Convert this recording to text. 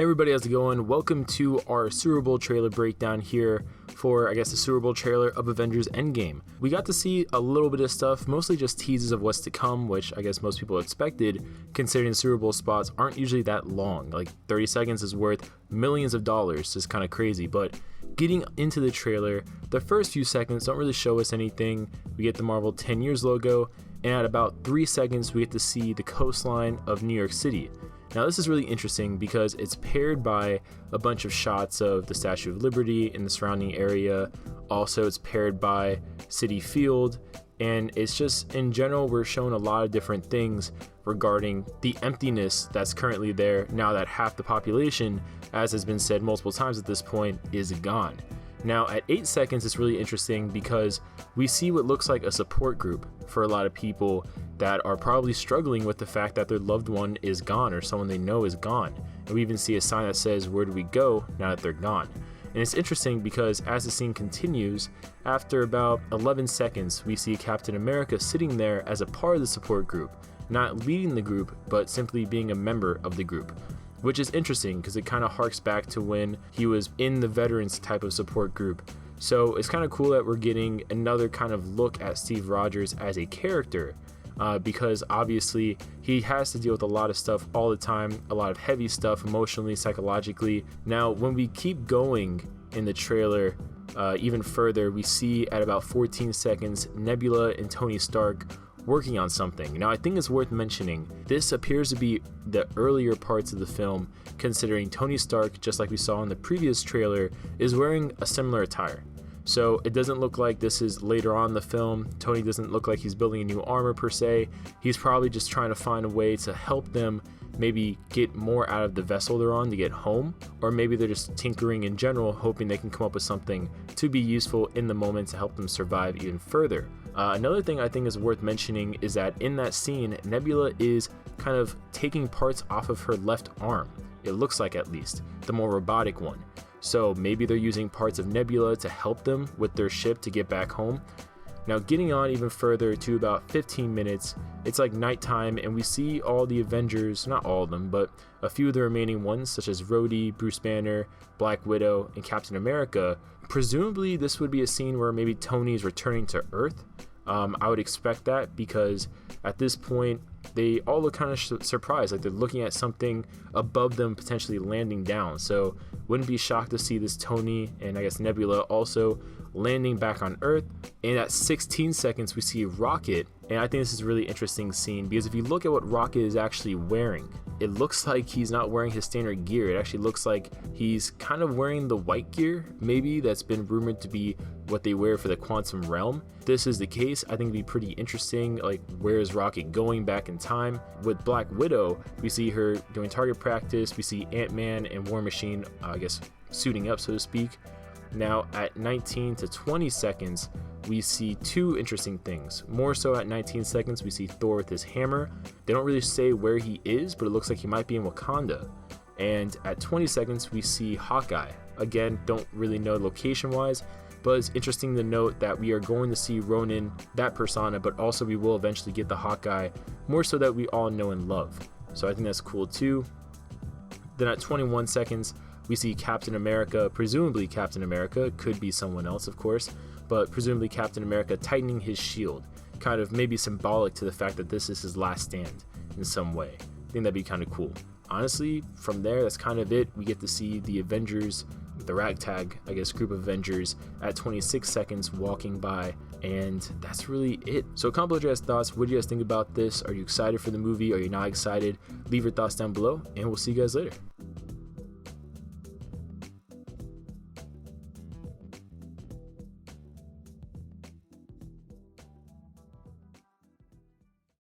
Hey everybody, how's it going? Welcome to our Super Bowl trailer breakdown here for, the Super Bowl trailer of Avengers Endgame. We got to see a little bit of stuff, mostly just teases of what's to come, which I guess most people expected, considering the Super Bowl spots aren't usually that long. Like 30 seconds is worth millions of dollars, just kind of crazy. But getting into the trailer, the first few seconds don't really show us anything. We get the Marvel 10 years logo, and at about 3 seconds, we get to see the coastline of New York City. Now this is really interesting because it's paired by a bunch of shots of the Statue of Liberty in the surrounding area. Also, it's paired by Citi Field, and it's just, in general, we're shown a lot of different things regarding the emptiness that's currently there now that half the population, as has been said multiple times at this point, is gone. Now at 8 seconds, it's really interesting because we see what looks like a support group for a lot of people that are probably struggling with the fact that their loved one is gone or someone they know is gone. And we even see a sign that says, "Where do we go now that they're gone?" And it's interesting because as the scene continues, after about 11 seconds, we see Captain America sitting there as a part of the support group, not leading the group, but simply being a member of the group. Which is interesting because it kind of harks back to when he was in the veterans type of support group. So it's kind of cool that we're getting another kind of look at Steve Rogers as a character, because obviously he has to deal with a lot of stuff all the time, a lot of heavy stuff emotionally, psychologically. Now when we keep going in the trailer even further, we see at about 14 seconds Nebula and Tony Stark working on something. Now I think it's worth mentioning, this appears to be the earlier parts of the film, considering Tony Stark, just like we saw in the previous trailer, is wearing a similar attire. So it doesn't look like this is later on in the film. Tony doesn't look like he's building a new armor per se. He's probably just trying to find a way to help them maybe get more out of the vessel they're on to get home, or maybe they're just tinkering in general, hoping they can come up with something to be useful in the moment to help them survive even further. Another thing I think is worth mentioning is that in that scene, Nebula is kind of taking parts off of her left arm. It looks like, at least, the more robotic one. So maybe they're using parts of Nebula to help them with their ship to get back home. Now getting on even further to about 15 minutes, it's like nighttime and we see all the Avengers, not all of them, but a few of the remaining ones such as Rhodey, Bruce Banner, Black Widow, and Captain America. Presumably this would be a scene where maybe Tony's returning to Earth. I would expect that because at this point they all look kind of surprised, like they're looking at something above them potentially landing down. So wouldn't be shocked to see this Tony and I guess Nebula also landing back on Earth. And at 16 seconds we see Rocket, and I think this is a really interesting scene because if you look at what Rocket is actually wearing, it looks like he's not wearing his standard gear. It actually looks like he's kind of wearing the white gear, maybe, that's been rumored to be what they wear for the quantum realm. If this is the case, I think it'd be pretty interesting, like where is Rocket going back in time? With Black Widow, we see her doing target practice, we see Ant-Man and War Machine, suiting up, so to speak. Now at 19 to 20 seconds, we see two interesting things. More so at 19 seconds, we see Thor with his hammer. They don't really say where he is, but it looks like he might be in Wakanda. And at 20 seconds, we see Hawkeye. Again, don't really know location-wise, but it's interesting to note that we are going to see Ronin, that persona, but also we will eventually get the Hawkeye, more so that we all know and love. So I think that's cool too. Then at 21 seconds, we see Captain America, presumably Captain America, could be someone else of course, but presumably Captain America tightening his shield, kind of maybe symbolic to the fact that this is his last stand in some way. I think that'd be kind of cool. Honestly, from there, that's kind of it. We get to see the Avengers, the ragtag, group of Avengers at 26 seconds walking by, and that's really it. So comment below your guys' thoughts. What do you guys think about this? Are you excited for the movie? Are you not excited? Leave your thoughts down below, and we'll see you guys later.